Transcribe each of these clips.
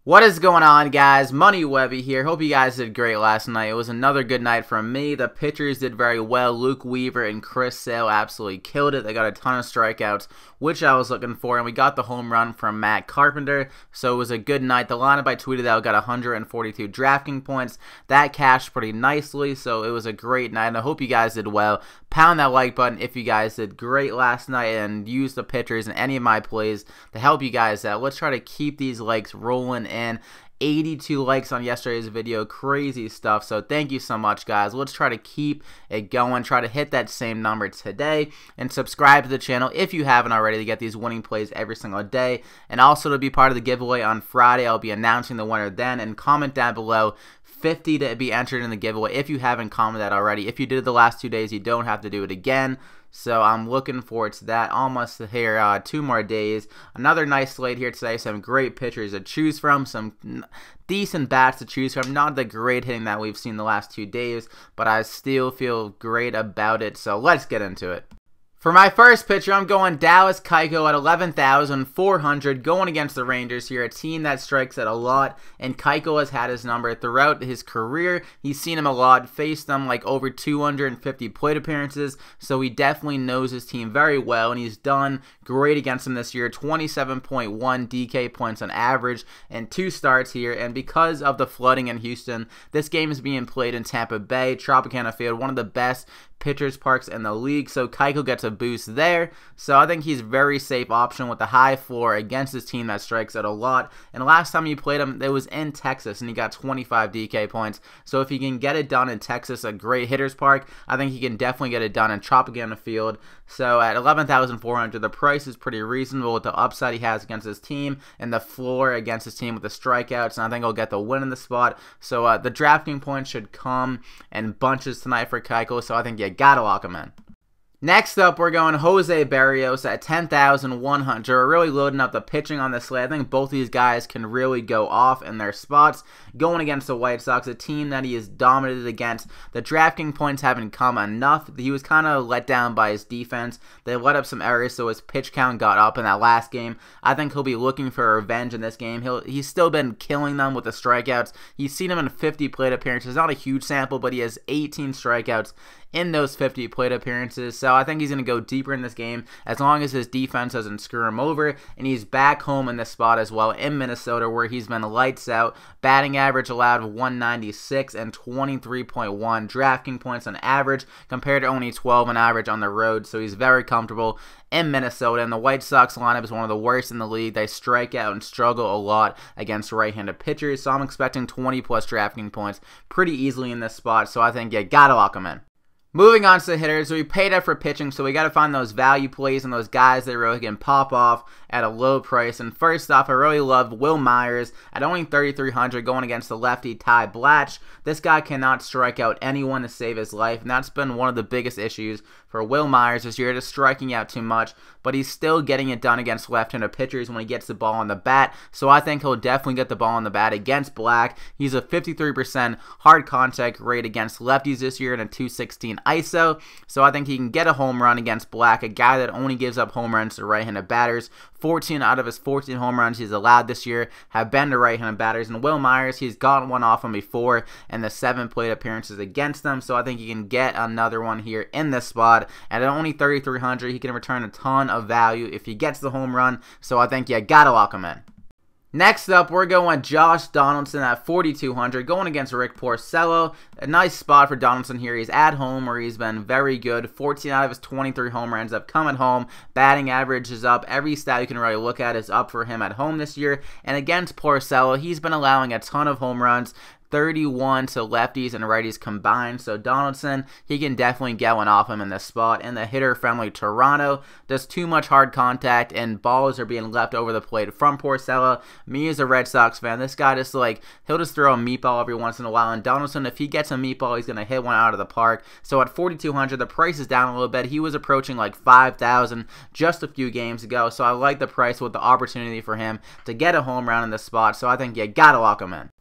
What is going on, guys? Money Webby here. Hope you guys did great last night. It was another good night from me. The pitchers did very well. Luke Weaver and Chris Sale absolutely killed it. They got a ton of strikeouts, which I was looking for, and we got the home run from Matt Carpenter, so it was a good night. The lineup I tweeted out got 142 DraftKings points. That cashed pretty nicely, so it was a great night, and I hope you guys did well. Pound that like button if you guys did great last night and use the pitchers in any of my plays to help you guys out. Let's try to keep these likes rolling in. 82 likes on yesterday's video, crazy stuff, so thank you so much, guys. Let's try to keep it going, try to hit that same number today, and subscribe to the channel if you haven't already to get these winning plays every single day, and also to be part of the giveaway on Friday. I'll be announcing the winner then, and comment down below 50 to be entered in the giveaway if you haven't commented that already. If you did it the last 2 days, you don't have to do it again. So I'm looking forward to that. Almost here, 2 more days. Another nice slate here today. Some great pitchers to choose from. Some decent bats to choose from. Not the great hitting that we've seen the last 2 days, but I still feel great about it. So let's get into it. For my first pitcher, I'm going Dallas Keuchel at 11,400, going against the Rangers here, a team that strikes at a lot, and Keuchel has had his number throughout his career. He's seen him a lot, faced them like over 250 plate appearances, so he definitely knows his team very well, and he's done great against them this year, 27.1 DK points on average, and 2 starts here, and because of the flooding in Houston, this game is being played in Tampa Bay, Tropicana Field, one of the best pitchers parks in the league, so Keuchel gets a boost there. So I think he's a very safe option with the high floor against this team that strikes at a lot. And last time you played him, it was in Texas, and he got 25 DK points. So if he can get it done in Texas, a great hitter's park, I think he can definitely get it done in Tropicana Field. So at 11,400, the price is pretty reasonable with the upside he has against his team and the floor against his team with the strikeouts, and I think he'll get the win in the spot. So the DraftKings points should come in bunches tonight for Keuchel, so I think you gotta lock him in. Next up, we're going Jose Berrios at 10,100. We're really loading up the pitching on this slate. I think both these guys can really go off in their spots. Going against the White Sox, a team that he has dominated against. The DraftKings points haven't come enough. He was kind of let down by his defense. They let up some errors, so his pitch count got up in that last game. I think he'll be looking for revenge in this game. He's still been killing them with the strikeouts. He's seen him in 50 plate appearances. Not a huge sample, but he has 18 strikeouts in those 50 plate appearances. So I think he's going to go deeper in this game as long as his defense doesn't screw him over. And he's back home in this spot as well in Minnesota, where he's been lights out. Batting average allowed 196 and 23.1 DraftKings points on average compared to only 12 on average on the road. So he's very comfortable in Minnesota. And the White Sox lineup is one of the worst in the league. They strike out and struggle a lot against right-handed pitchers. So I'm expecting 20 plus DraftKings points pretty easily in this spot. So I think you gotta lock him in. Moving on to the hitters, we paid up for pitching, so we got to find those value plays and those guys that really can pop off at a low price. And first off, I really love Wil Myers at only 3,300 going against the lefty Ty Blatch. This guy cannot strike out anyone to save his life, and that's been one of the biggest issues for Wil Myers this year, just striking out too much, but he's still getting it done against left-handed pitchers when he gets the ball on the bat, so I think he'll definitely get the ball on the bat against Black. He's a 53% hard contact rate against lefties this year and a 216 ISO, so I think he can get a home run against Black, a guy that only gives up home runs to right-handed batters. 14 out of his 14 home runs he's allowed this year have been to right-handed batters, and Wil Myers, he's gotten one off him before in the 7 plate appearances against them, so I think he can get another one here in this spot. And at only 3,300, he can return a ton of value if he gets the home run, so I think you gotta lock him in. Next up, we're going Josh Donaldson at 4,200, going against Rick Porcello. A nice spot for Donaldson here. He's at home where he's been very good. 14 out of his 23 home runs have come at home. Batting average is up. Every stat you can really look at is up for him at home this year. And against Porcello, he's been allowing a ton of home runs. 31 to lefties and righties combined, so Donaldson, he can definitely get one off him in this spot. And the hitter-friendly Toronto does too much hard contact, and balls are being left over the plate from Porcello. Me as a Red Sox fan, this guy just he'll just throw a meatball every once in a while, and Donaldson, if he gets a meatball, he's going to hit one out of the park. So at 4,200, the price is down a little bit. He was approaching like 5,000 just a few games ago, so I like the price with the opportunity for him to get a home run in this spot, so I think you gotta lock him in.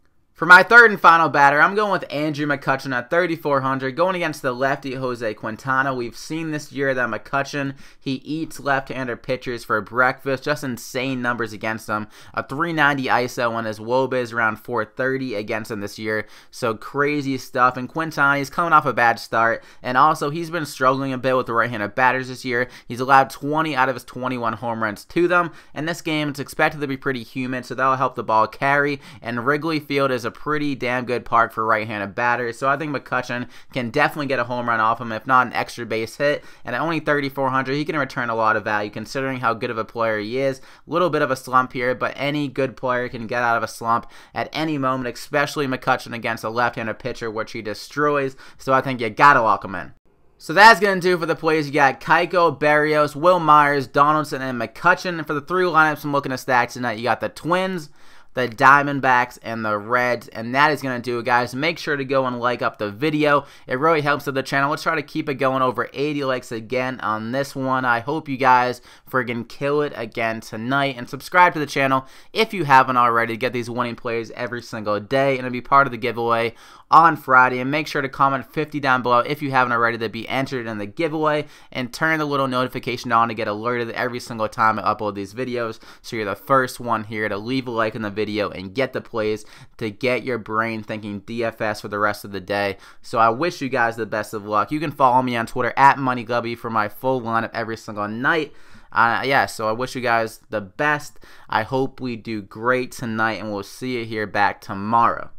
For my third and final batter, I'm going with Andrew McCutchen at 3,400, going against the lefty Jose Quintana. We've seen this year that McCutchen, he eats left-hander pitchers for breakfast. Just insane numbers against him. A 390 ISO on his WOBA around 430 against him this year. So crazy stuff. And Quintana, he's coming off a bad start. And also, he's been struggling a bit with the right-handed batters this year. He's allowed 20 out of his 21 home runs to them. And this game, it's expected to be pretty humid, so that'll help the ball carry. And Wrigley Field is a pretty damn good park for right-handed batters, so I think McCutchen can definitely get a home run off him, if not an extra base hit. And at only 3,400, he can return a lot of value considering how good of a player he is. A little bit of a slump here, but any good player can get out of a slump at any moment, especially McCutchen against a left-handed pitcher, which he destroys. So I think you gotta lock him in. So that's going to do for the plays. You got Keuchel, Berrios, Wil Myers, Donaldson, and McCutchen. And for the three lineups I'm looking to stack tonight, you got the Twins, the Diamondbacks, and the Reds. And that is going to do it, guys. Make sure to go and like up the video. It really helps with the channel. Let's try to keep it going over 80 likes again on this one. I hope you guys friggin' kill it again tonight. And subscribe to the channel if you haven't already to get these winning plays every single day and to be part of the giveaway on Friday. And make sure to comment 50 down below if you haven't already to be entered in the giveaway, and turn the little notification on to get alerted every single time I upload these videos, so you're the first one here to leave a like in the video and get the plays to get your brain thinking DFS for the rest of the day. So I wish you guys the best of luck. You can follow me on Twitter at MoneyGubby for my full lineup every single night. Yeah, so I wish you guys the best. I hope we do great tonight, and we'll see you here back tomorrow.